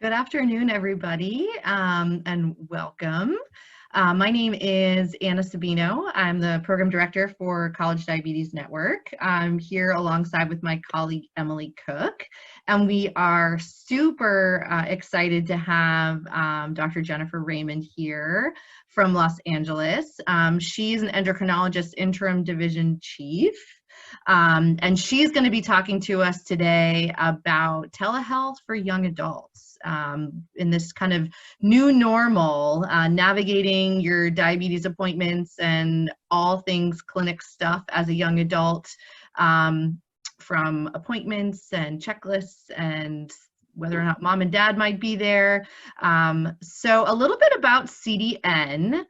Good afternoon, everybody, and welcome. My name is Anna Sabino. I'm the program director for College Diabetes Network. I'm here alongside with my colleague, Emily Cook, and we are super excited to have Dr. Jennifer Raymond here from Los Angeles. She's an endocrinologist interim division chief. And she's going to be talking to us today about telehealth for young adults in this kind of new normal, navigating your diabetes appointments and all things clinic stuff as a young adult, from appointments and checklists and whether or not mom and dad might be there. So a little bit about CDN.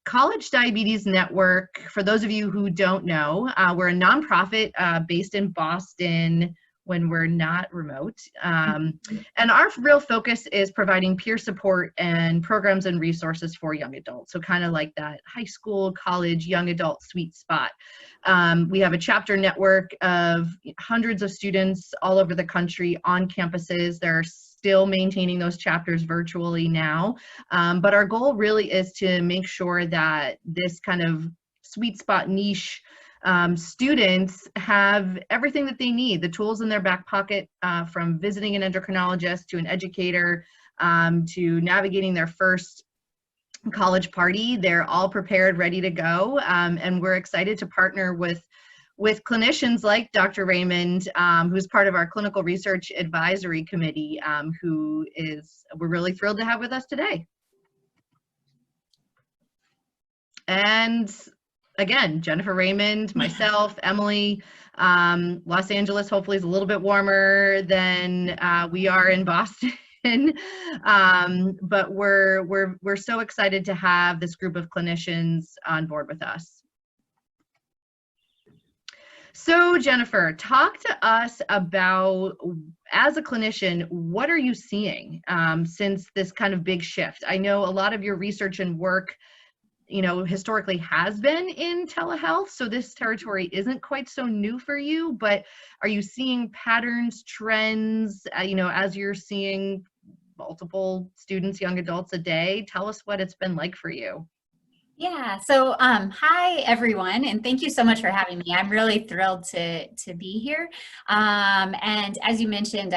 College Diabetes Network, for those of you who don't know, we're a nonprofit based in Boston when we're not remote. And our real focus is providing peer support and programs and resources for young adults. So kind of like that high school, college, young adult sweet spot. We have a chapter network of hundreds of students all over the country on campuses. There are still maintaining those chapters virtually now. But our goal really is to make sure that this kind of sweet spot niche students have everything that they need, the tools in their back pocket, from visiting an endocrinologist to an educator, to navigating their first college party. They're all prepared, ready to go. And we're excited to partner with clinicians like Dr. Raymond, who's part of our clinical research advisory committee, we're really thrilled to have with us today. And again, Jennifer Raymond, myself, Emily. Los Angeles hopefully is a little bit warmer than we are in Boston. But we're so excited to have this group of clinicians on board with us. So Jennifer, talk to us about, as a clinician, what are you seeing since this kind of big shift? I know a lot of your research and work, historically has been in telehealth, so this territory isn't quite so new for you, but are you seeing patterns, trends, as you're seeing multiple students, young adults a day? Tell us what it's been like for you. Yeah, so hi everyone, and thank you so much for having me. I'm really thrilled to be here. And as you mentioned,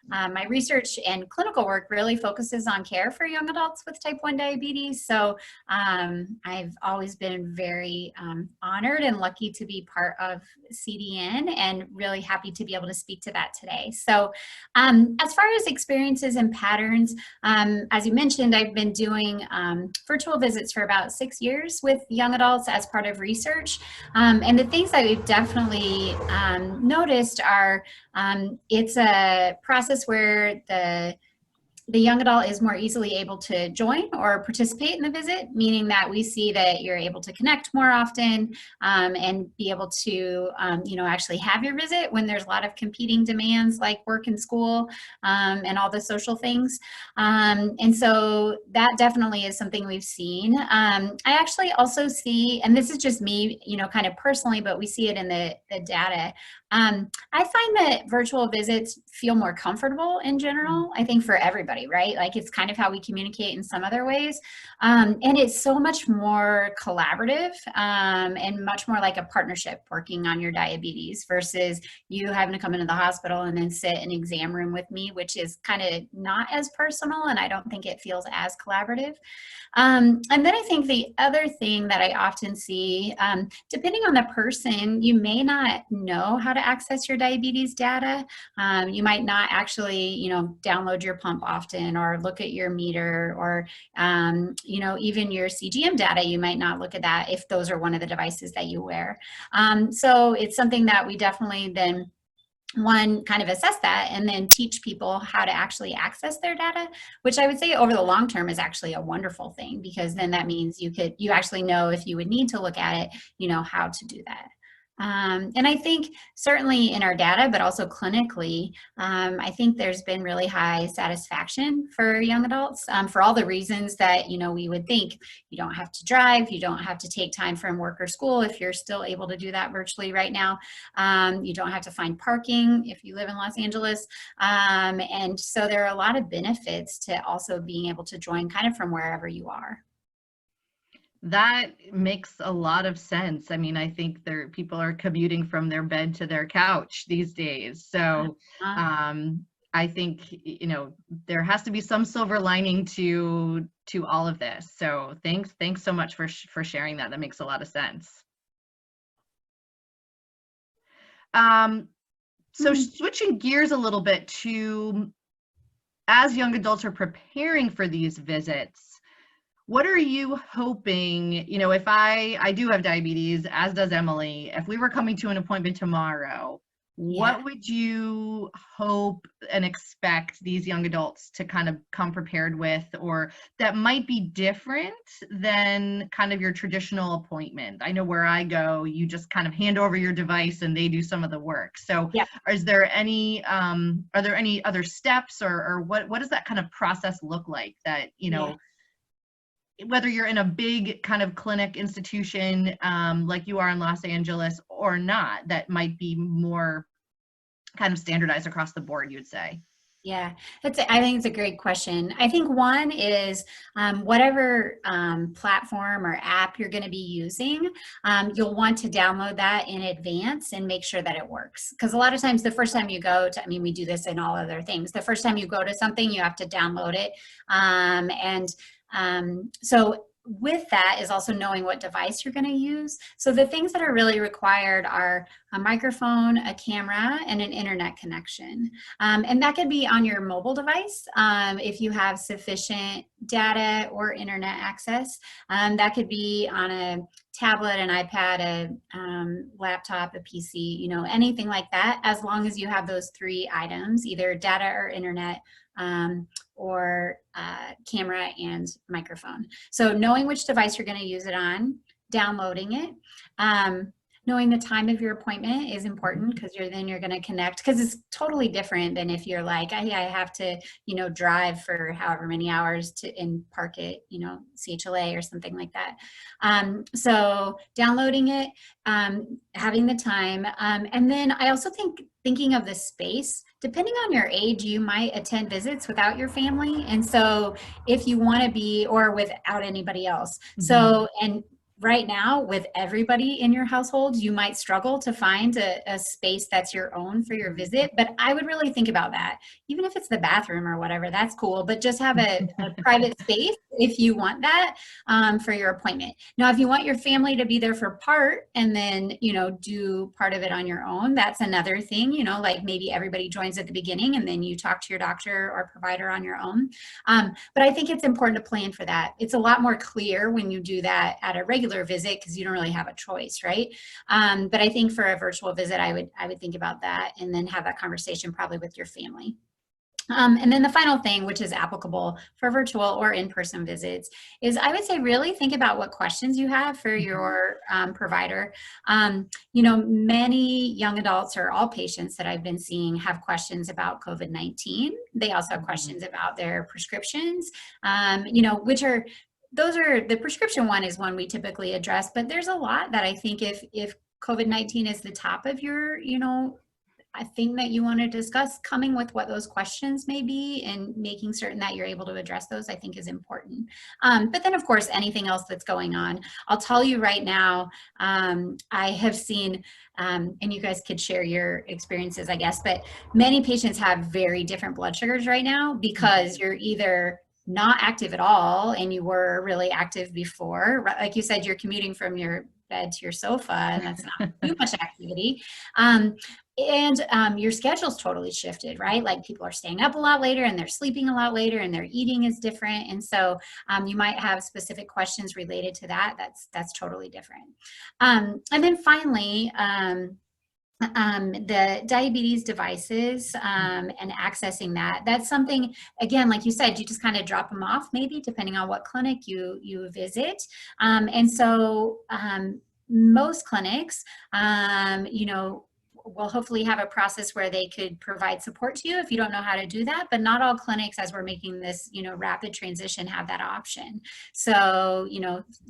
my research and clinical work really focuses on care for young adults with type 1 diabetes. So I've always been very honored and lucky to be part of CDN, and really happy to be able to speak to that today. So as far as experiences and patterns, as you mentioned, I've been doing virtual visits for about 6 years with young adults as part of research. And the things that we've definitely noticed are it's a process where the young adult is more easily able to join or participate in the visit, meaning that we see that you're able to connect more often and be able to, actually have your visit when there's a lot of competing demands like work and school and all the social things. And so that definitely is something we've seen. I actually also see, and this is just me, kind of personally, but we see it in the data. I find that virtual visits feel more comfortable in general, I think, for everybody, right? Like, it's kind of how we communicate in some other ways. And it's so much more collaborative and much more like a partnership working on your diabetes versus you having to come into the hospital and then sit in an exam room with me, which is kind of not as personal, and I don't think it feels as collaborative. And then I think the other thing that I often see, depending on the person, you may not know how to access your diabetes data. You might not actually, download your pump often or look at your meter or, even your CGM data. You might not look at that if those are one of the devices that you wear. So it's something that we definitely then kind of assess that and then teach people how to actually access their data, which I would say over the long term is actually a wonderful thing, because then that means you actually know if you would need to look at it, how to do that. And I think certainly in our data, but also clinically, I think there's been really high satisfaction for young adults for all the reasons that, you know, we would think. You don't have to drive, you don't have to take time from work or school if you're still able to do that virtually right now. You don't have to find parking if you live in Los Angeles. And so there are a lot of benefits to also being able to join kind of from wherever you are. That makes a lot of sense. I mean, I think people are commuting from their bed to their couch these days. So I think, you know, there has to be some silver lining to all of this. So thanks so much for sharing that. That makes a lot of sense. So switching gears a little bit to, as young adults are preparing for these visits, what are you hoping, you know, if I do have diabetes, as does Emily, if we were coming to an appointment tomorrow, what would you hope and expect these young adults to kind of come prepared with, or that might be different than kind of your traditional appointment? I know where I go, you just kind of hand over your device and they do some of the work. So is there any, are there any other steps, or what does that kind of process look like that, you know, whether you're in a big kind of clinic institution like you are in Los Angeles or not, that might be more kind of standardized across the board, you'd say? Yeah, I think it's a great question. I think one is whatever platform or app you're going to be using, you'll want to download that in advance and make sure that it works. Because a lot of times the first time you go to, I mean, we do this in all other things. The first time you go to something, you have to download it. So with that is also knowing what device you're going to use. So the things that are really required are a microphone, a camera, and an internet connection. And that could be on your mobile device if you have sufficient data or internet access. That could be on a tablet, an iPad, a laptop, a PC, you know, anything like that, as long as you have those three items, either data or internet, or camera and microphone. So knowing which device you're going to use it on, downloading it, knowing the time of your appointment is important, because then you're going to connect, because it's totally different than if you're like, hey, I have to, you know, drive for however many hours and park at, you know, CHLA or something like that. So downloading it, having the time, and then I also think thinking of the space. Depending on your age, you might attend visits without your family. And so if you want to be, or without anybody else. So, and right now with everybody in your household, you might struggle to find a space that's your own for your visit, but I would really think about that. Even if it's the bathroom or whatever, that's cool, but just have a private space if you want that for your appointment. Now, if you want your family to be there for part and then, you know, do part of it on your own, that's another thing, you know, like maybe everybody joins at the beginning and then you talk to your doctor or provider on your own. But I think it's important to plan for that. It's a lot more clear when you do that at a regular visit, because you don't really have a choice, right? But I think for a virtual visit, I would think about that and then have that conversation probably with your family. And then the final thing, which is applicable for virtual or in-person visits, is I would say really think about what questions you have for your provider. You know, many young adults, or all patients that I've been seeing, have questions about COVID-19. They also have questions about their prescriptions, you know, the prescription one is one we typically address, but there's a lot that I think if COVID-19 is the top of your, you know, a thing that you want to discuss, coming with what those questions may be and making certain that you're able to address those, I think is important. But then of course, anything else that's going on. I'll tell you right now, I have seen, and you guys could share your experiences, I guess, but many patients have very different blood sugars right now, because you're either not active at all and you were really active before. Like you said, you're commuting from your bed to your sofa, and that's not too much activity. And your schedule's totally shifted, right? Like people are staying up a lot later and they're sleeping a lot later and their eating is different. And so you might have specific questions related to that. That's totally different. And then finally, the diabetes devices and accessing that's something, again, like you said, you just kind of drop them off, maybe depending on what clinic you visit. And so most clinics, will hopefully have a process where they could provide support to you if you don't know how to do that, but not all clinics, as we're making this, rapid transition, have that option. So,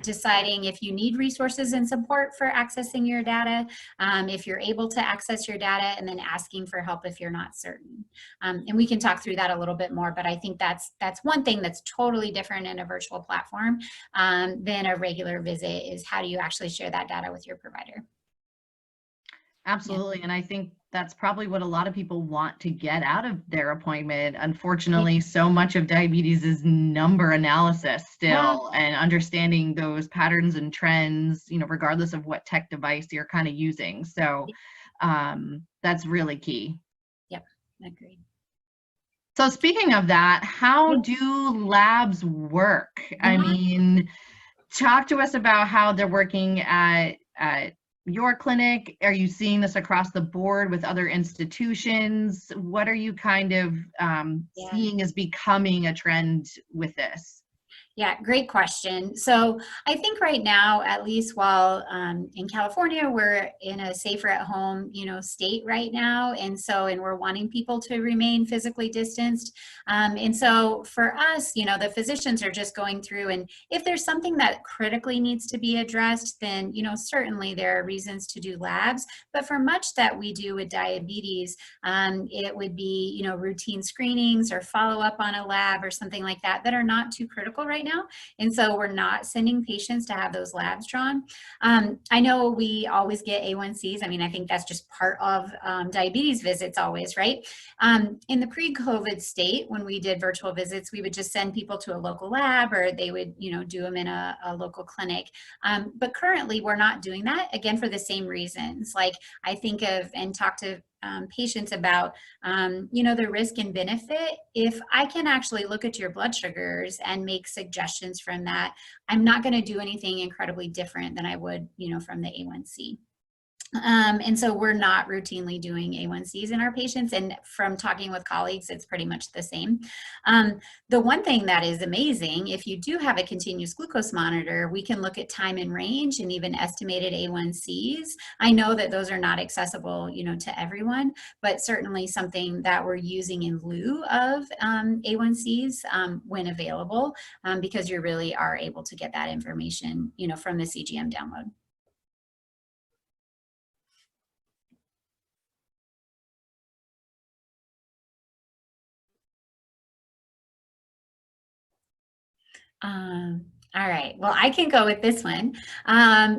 deciding if you need resources and support for accessing your data, if you're able to access your data, and then asking for help if you're not certain. And we can talk through that a little bit more, but I think that's one thing that's totally different in a virtual platform than a regular visit, is how do you actually share that data with your provider? Absolutely. And I think that's probably what a lot of people want to get out of their appointment. Unfortunately, so much of diabetes is number analysis still, and understanding those patterns and trends, regardless of what tech device you're kind of using. So that's really key. Yep, agreed. So speaking of that, how do labs work? I mean, talk to us about how they're working at your clinic. Are you seeing this across the board with other institutions? What are you kind of seeing as becoming a trend with this? Yeah, great question. So I think right now, at least while in California, we're in a safer at home, state right now. And we're wanting people to remain physically distanced. And so for us, the physicians are just going through, and if there's something that critically needs to be addressed, then, certainly there are reasons to do labs. But for much that we do with diabetes, it would be, routine screenings or follow up on a lab or something like that are not too critical right now. And so we're not sending patients to have those labs drawn. I know we always get A1Cs. I mean, I think that's just part of diabetes visits always, right? In the pre-COVID state, when we did virtual visits, we would just send people to a local lab, or they would, do them in a local clinic. But currently we're not doing that, again, for the same reasons. Like, I think of and talk to patients about, the risk and benefit. If I can actually look at your blood sugars and make suggestions from that, I'm not going to do anything incredibly different than I would, from the A1C. And so we're not routinely doing A1Cs in our patients. And from talking with colleagues, it's pretty much the same. The one thing that is amazing, if you do have a continuous glucose monitor, we can look at time and range and even estimated A1Cs. I know that those are not accessible, to everyone, but certainly something that we're using in lieu of A1Cs when available, because you really are able to get that information, from the CGM download. All right, well, I can go with this one.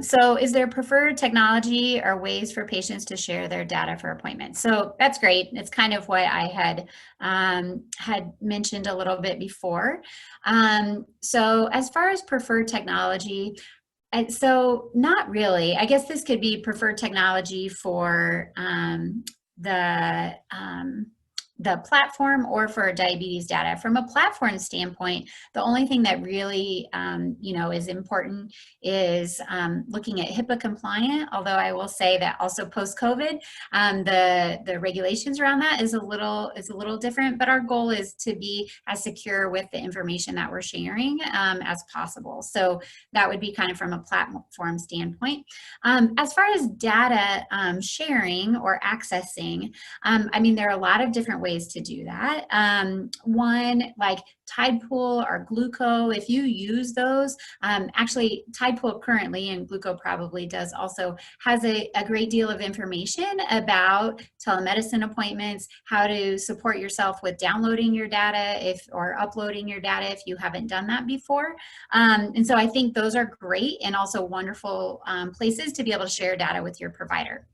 So is there preferred technology or ways for patients to share their data for appointments? So that's great. It's kind of what I had mentioned a little bit before. So as far as preferred technology, so not really. I guess this could be preferred technology for the platform or for diabetes data. From a platform standpoint, the only thing that really, is important is looking at HIPAA compliant, although I will say that also post-COVID, the regulations around that is a little different, but our goal is to be as secure with the information that we're sharing as possible. So that would be kind of from a platform standpoint. As far as data sharing or accessing, I mean, there are a lot of different ways to do that. One, like Tidepool or Gluco, if you use those, actually Tidepool currently, and Gluco probably does also, has a great deal of information about telemedicine appointments, how to support yourself with downloading your data or uploading your data if you haven't done that before. And so I think those are great and also wonderful places to be able to share data with your provider.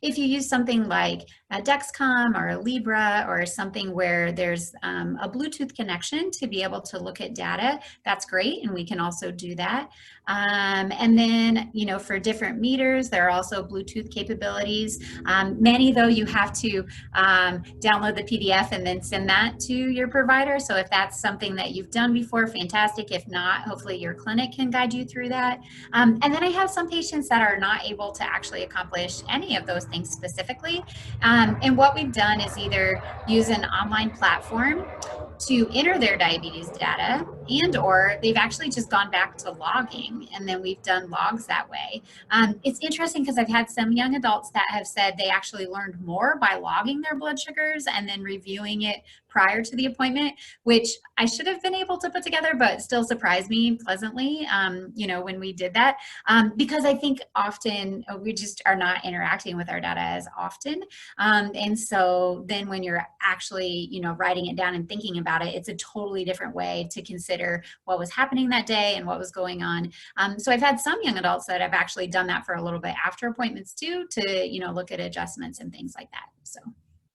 If you use something like a Dexcom or a Libra or something where there's a Bluetooth connection to be able to look at data, that's great, and we can also do that. And then, for different meters, there are also Bluetooth capabilities. Many, though, you have to download the PDF and then send that to your provider. So if that's something that you've done before, fantastic. If not, hopefully your clinic can guide you through that. And then I have some patients that are not able to actually accomplish any of those things specifically. And what we've done is either use an online platform to enter their diabetes data, and or they've actually just gone back to logging, and then we've done logs that way. It's interesting because I've had some young adults that have said they actually learned more by logging their blood sugars and then reviewing it prior to the appointment, which I should have been able to put together, but still surprised me pleasantly, when we did that, because I think often we just are not interacting with our data as often. And so then when you're actually, writing it down and thinking about it, it's a totally different way to consider what was happening that day and what was going on. So I've had some young adults that have actually done that for a little bit after appointments too, to, look at adjustments and things like that. So,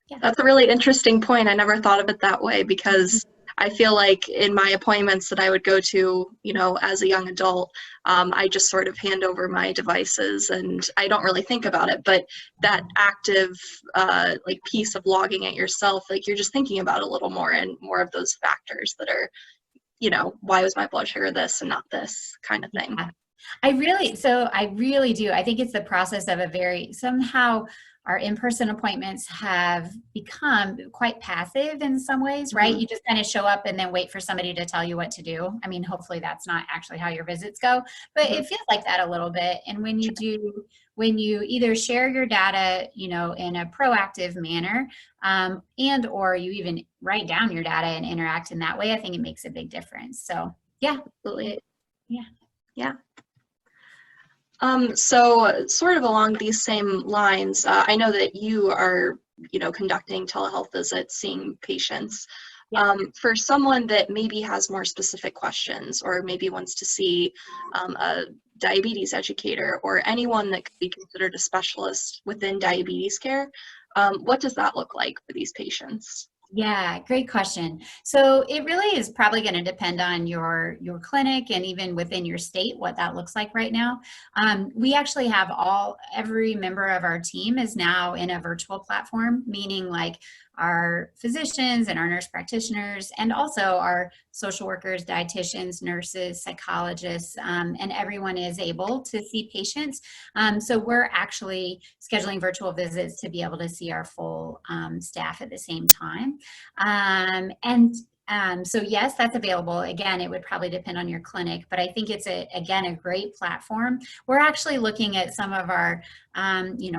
yeah. That's a really interesting point. I never thought of it that way, because I feel like in my appointments that I would go to, as a young adult, I just sort of hand over my devices and I don't really think about it. But that active piece of logging it yourself, you're just thinking about it a little more, and more of those factors that are, why was my blood sugar this and not this kind of thing. Yeah. I really do. I think it's the process of somehow our in-person appointments have become quite passive in some ways, right? Mm-hmm. You just kind of show up and then wait for somebody to tell you what to do. I mean, hopefully that's not actually how your visits go, but mm-hmm. It feels like that a little bit. And when you either share your data, in a proactive manner, and or you even write down your data and interact in that way, I think it makes a big difference. So yeah, absolutely. Yeah. So sort of along these same lines, I know that you are, conducting telehealth visits, seeing patients. Yeah. For someone that maybe has more specific questions, or maybe wants to see a diabetes educator, or anyone that could be considered a specialist within diabetes care, what does that look like for these patients? Yeah, great question. So it really is probably going to depend on your clinic, and even within your state, what that looks like right now. We actually have every member of our team is now in a virtual platform, meaning like our physicians and our nurse practitioners, and also our social workers, dietitians, nurses, psychologists, and everyone is able to see patients. So we're actually scheduling virtual visits to be able to see our full staff at the same time. So yes, that's available. Again, it would probably depend on your clinic, but I think it's a great platform. We're actually looking at some of our,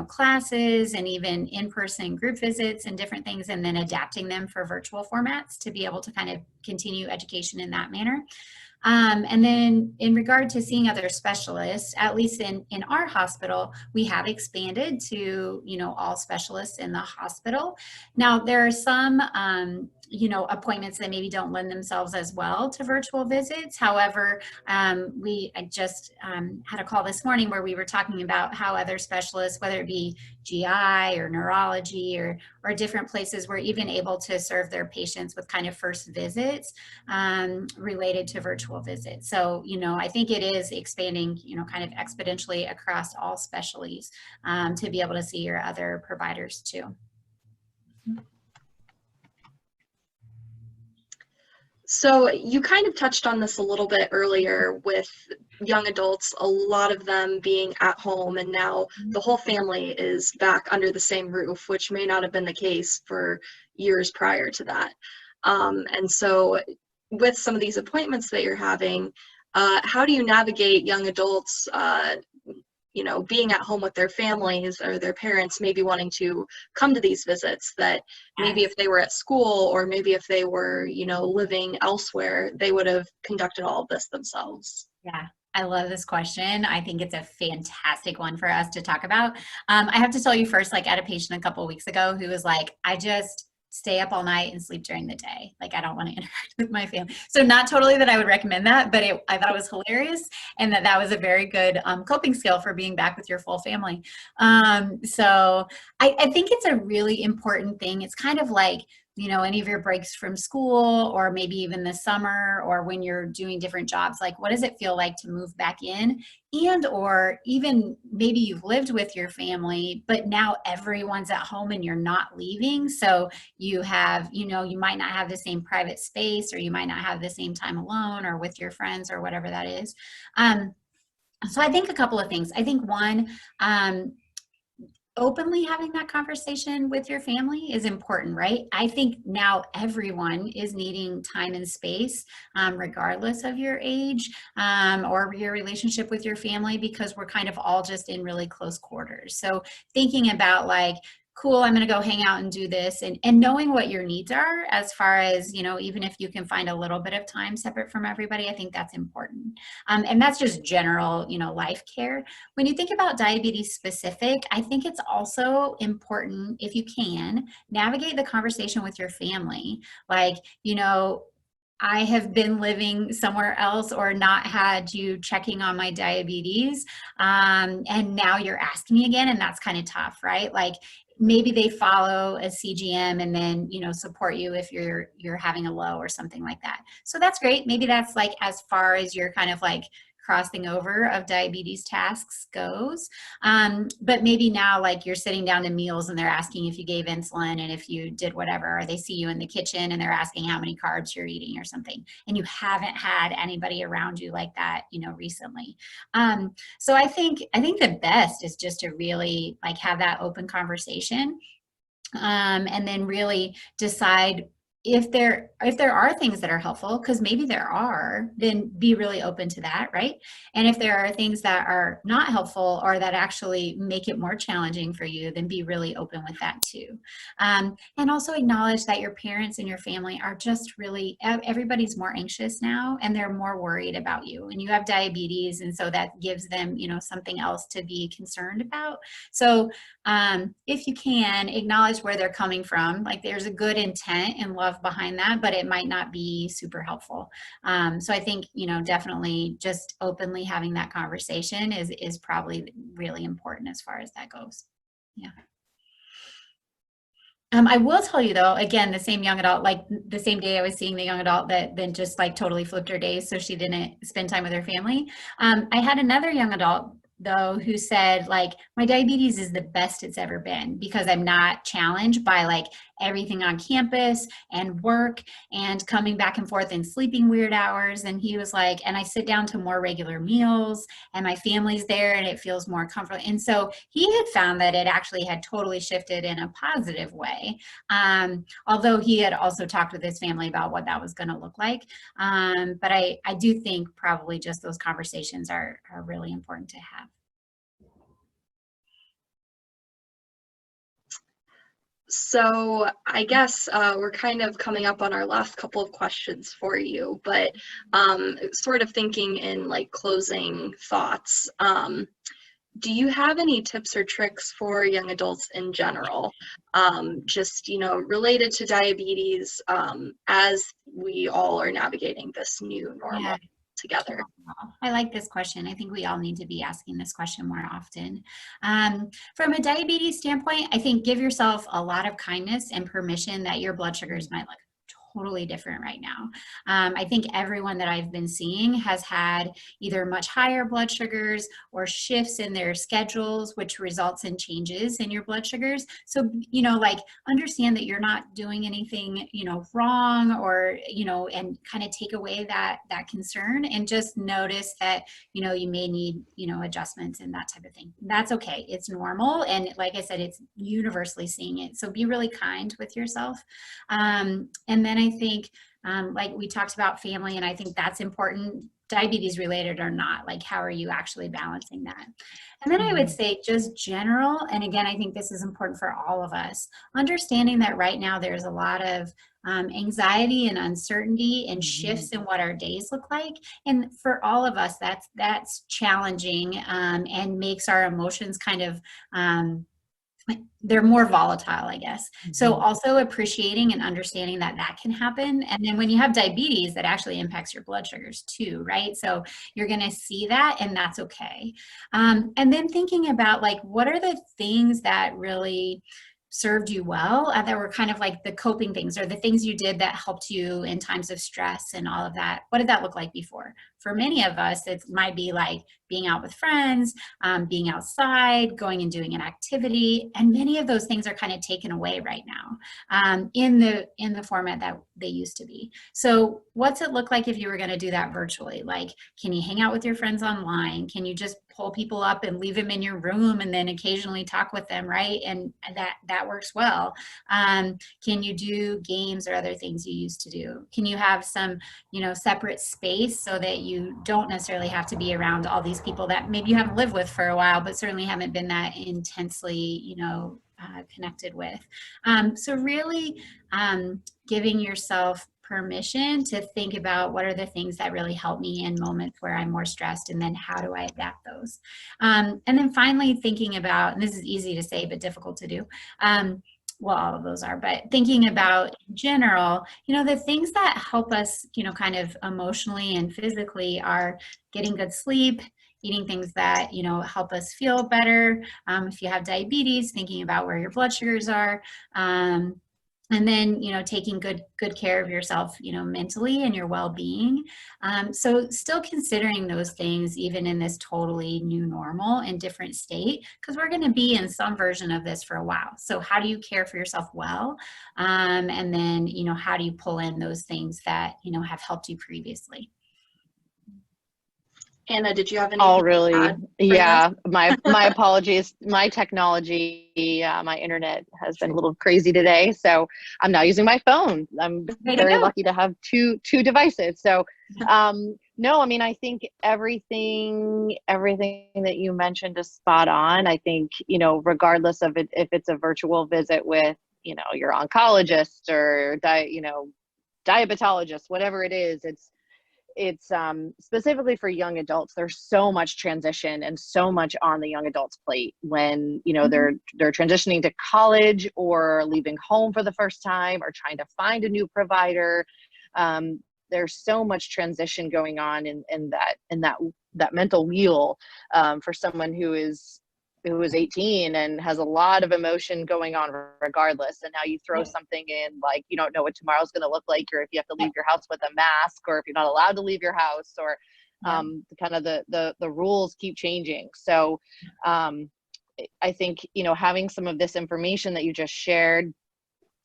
classes and even in-person group visits and different things, and then adapting them for virtual formats to be able to kind of continue education in that manner. And then in regard to seeing other specialists, at least in our hospital, we have expanded to, all specialists in the hospital. Now, there are some, appointments that maybe don't lend themselves as well to virtual visits. However, I just had a call this morning where we were talking about how other specialists, whether it be GI or neurology or different places, were even able to serve their patients with kind of first visits related to virtual visits. So, I think it is expanding, kind of exponentially across all specialties to be able to see your other providers too. So you kind of touched on this a little bit earlier with young adults, a lot of them being at home, and now the whole family is back under the same roof, which may not have been the case for years prior to that. And so with some of these appointments that you're having, how do you navigate young adults being at home with their families or their parents, maybe wanting to come to these visits, that maybe if they were at school, or maybe if they were, living elsewhere, they would have conducted all of this themselves? Yeah. I love this question. I think it's a fantastic one for us to talk about. I have to tell you first, I had a patient a couple of weeks ago who was like, I just stay up all night and sleep during the day. I don't want to interact with my family. So not totally that I would recommend that, but I thought it was hilarious, and that was a very good coping skill for being back with your full family. So I think it's a really important thing. It's kind of like, any of your breaks from school, or maybe even the summer, or when you're doing different jobs, what does it feel like to move back in? And or even maybe you've lived with your family, but now everyone's at home and you're not leaving. So you have, you might not have the same private space, or you might not have the same time alone or with your friends or whatever that is. So I think a couple of things. I think one, openly having that conversation with your family is important, right? I think now everyone is needing time and space, regardless of your age, or your relationship with your family, because we're kind of all just in really close quarters. So thinking about like, cool, I'm going to go hang out and do this, and knowing what your needs are, as far as, you know, even if you can find a little bit of time separate from everybody, I think that's important. And that's just general, you know, life care. When you think about diabetes specific, I think it's also important, if you can, navigate the conversation with your family. Like, you know, I have been living somewhere else or not had you checking on my diabetes. And now you're asking me again, and that's kind of tough, right? Like, maybe they follow a CGM and then, you know, support you if you're having a low or something like that. So that's great. Maybe that's like as far as your kind of like crossing over of diabetes tasks goes. But maybe now, like, you're sitting down to meals and they're asking if you gave insulin and if you did whatever, or they see you in the kitchen and they're asking how many carbs you're eating or something, and you haven't had anybody around you like that, you know, recently. So I think the best is just to really like have that open conversation, and then really decide if there are things that are helpful, because maybe there are, then be really open to that, right? And if there are things that are not helpful or that actually make it more challenging for you, then be really open with that too. And also acknowledge that your parents and your family are just really, everybody's more anxious now and they're more worried about you, and you have diabetes, and so that gives them, you know, something else to be concerned about. So if you can, acknowledge where they're coming from. Like, there's a good intent and love behind that, but it might not be super helpful. So I think, you know, definitely just openly having that conversation is probably really important as far as that goes. Yeah. I will tell you though, again, the same young adult, like the same day I was seeing the young adult that then just like totally flipped her days so she didn't spend time with her family. I had another young adult though who said, like, my diabetes is the best it's ever been because I'm not challenged by like everything on campus and work and coming back and forth and sleeping weird hours. And he was like, and I sit down to more regular meals and my family's there and it feels more comfortable. And so he had found that it actually had totally shifted in a positive way. Although he had also talked with his family about what that was going to look like. But I do think probably just those conversations are really important to have. So I guess we're kind of coming up on our last couple of questions for you, but sort of thinking in like closing thoughts, do you have any tips or tricks for young adults in general, just, you know, related to diabetes, as we all are navigating this new normal together? I like this question. I think we all need to be asking this question more often. From a diabetes standpoint, I think give yourself a lot of kindness and permission that your blood sugars might look totally different right now. I think everyone that I've been seeing has had either much higher blood sugars or shifts in their schedules, which results in changes in your blood sugars. So, you know, like, understand that you're not doing anything, you know, wrong, or, you know, and kind of take away that concern, and just notice that, you know, you may need, you know, adjustments and that type of thing. That's okay. It's normal. And like I said, it's universally seeing it. So be really kind with yourself. And then I think, like we talked about family, and I think that's important, diabetes related or not, like, how are you actually balancing that? And then I would say just general, and again, I think this is important for all of us, understanding that right now there's a lot of anxiety and uncertainty and shifts in what our days look like. And for all of us, that's challenging, and makes our emotions kind of, they're more volatile, I guess. So also appreciating and understanding that that can happen. And then when you have diabetes, that actually impacts your blood sugars too, right? So you're going to see that, and that's okay. And then thinking about, like, what are the things that really served you well, that were kind of like the coping things, or the things you did that helped you in times of stress and all of that. What did that look like before? For many of us, it might be like being out with friends, being outside, going and doing an activity, and many of those things are kind of taken away right now, in the format they used to be. So what's it look like if you were going to do that virtually? Like, can you hang out with your friends online? Can you just pull people up and leave them in your room and then occasionally talk with them, right? And that works well. Can you do games or other things you used to do? Can you have some, separate space so that you don't necessarily have to be around all these people that maybe you haven't lived with for a while, but certainly haven't been that intensely, connected with. So really giving yourself permission to think about what are the things that really help me in moments where I'm more stressed, and then how do I adapt those? And then finally thinking about, and this is easy to say but difficult to do, well, all of those are, but thinking about in general, the things that help us, kind of emotionally and physically are getting good sleep, eating things that, help us feel better. If you have diabetes, thinking about where your blood sugars are. And then, taking good care of yourself, mentally and your well-being. So still considering those things, even in this totally new normal and different state, because we're going to be in some version of this for a while. So how do you care for yourself well? And then, how do you pull in those things that, have helped you previously? Anna, did you have anything Oh, really? to add? Yeah, my apologies. My technology, my internet has been a little crazy today, so I'm now using my phone. I'm very lucky to have two devices. So, no, I mean, I think everything that you mentioned is spot on. I think, regardless of it, if it's a virtual visit with, your oncologist or diabetologist, whatever it is, it's specifically for young adults. There's so much transition and so much on the young adults plate when, they're transitioning to college or leaving home for the first time or trying to find a new provider. There's so much transition going on in that mental wheel for someone who is 18 and has a lot of emotion going on regardless. And now you throw something in, like, you don't know what tomorrow's going to look like, or if you have to leave your house with a mask, or if you're not allowed to leave your house, or kind of the rules keep changing. So I think, having some of this information that you just shared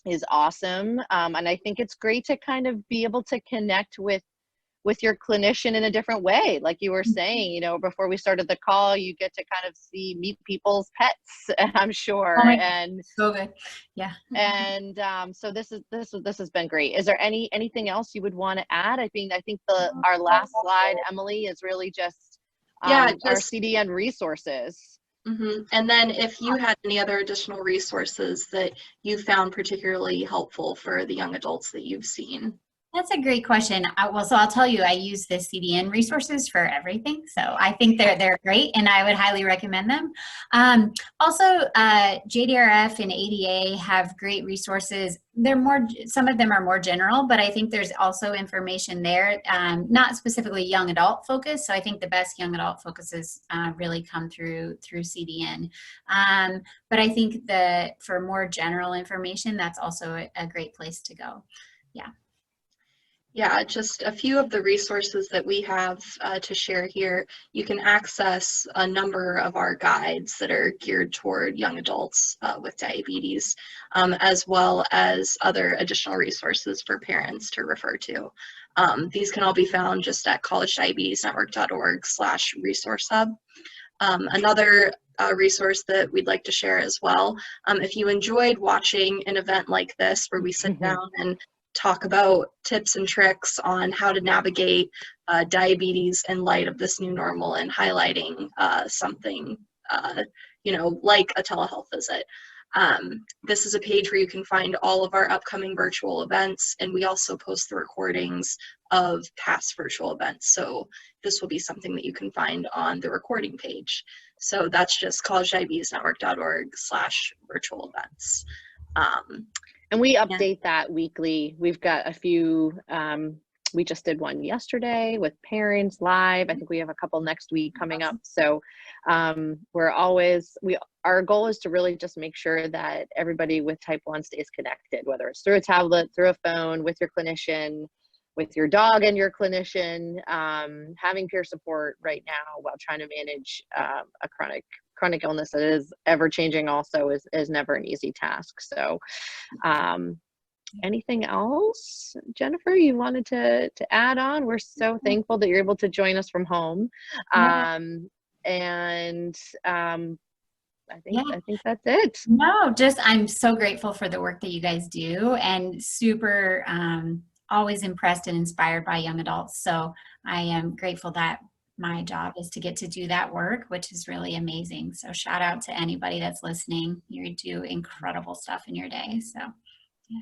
is awesome. And I think it's great to kind of be able to connect with your clinician in a different way. Like you were saying, before we started the call, you get to kind of meet people's pets, I'm sure. Oh, and so good. Yeah. And so this has been great. Is there anything else you would want to add? I think our last slide, Emily, is really just our CDN resources. Mm-hmm. And then if you had any other additional resources that you found particularly helpful for the young adults that you've seen. That's a great question. So I'll tell you, I use the CDN resources for everything. So I think they're great, and I would highly recommend them. Also, JDRF and ADA have great resources. Some of them are more general, but I think there's also information there, not specifically young adult focused. So I think the best young adult focuses really come through CDN. But I think for more general information, that's also a great place to go. Yeah. Yeah, just a few of the resources that we have to share here. You can access a number of our guides that are geared toward young adults with diabetes, as well as other additional resources for parents to refer to. These can all be found just at collegediabetesnetwork.org/resource hub. Another resource that we'd like to share as well, if you enjoyed watching an event like this where we sit down and talk about tips and tricks on how to navigate diabetes in light of this new normal, and highlighting something, like a telehealth visit. This is a page where you can find all of our upcoming virtual events, and we also post the recordings of past virtual events. So this will be something that you can find on the recording page. So that's just collegediabetesnetwork.org/virtual events. And we update that weekly. We've got a few, we just did one yesterday with parents live. I think we have a couple next week coming up. So our goal is to really just make sure that everybody with type 1 stays connected, whether it's through a tablet, through a phone, with your clinician, with your dog and your clinician, having peer support right now while trying to manage a chronic illness that is ever changing also is never an easy task. So anything else, Jennifer, you wanted to add on? We're so thankful that you're able to join us from home. And I think that's it. No, just I'm so grateful for the work that you guys do, and super always impressed and inspired by young adults. So I am grateful that my job is to get to do that work, which is really amazing. So shout out to anybody that's listening. You do incredible stuff in your day. So yeah.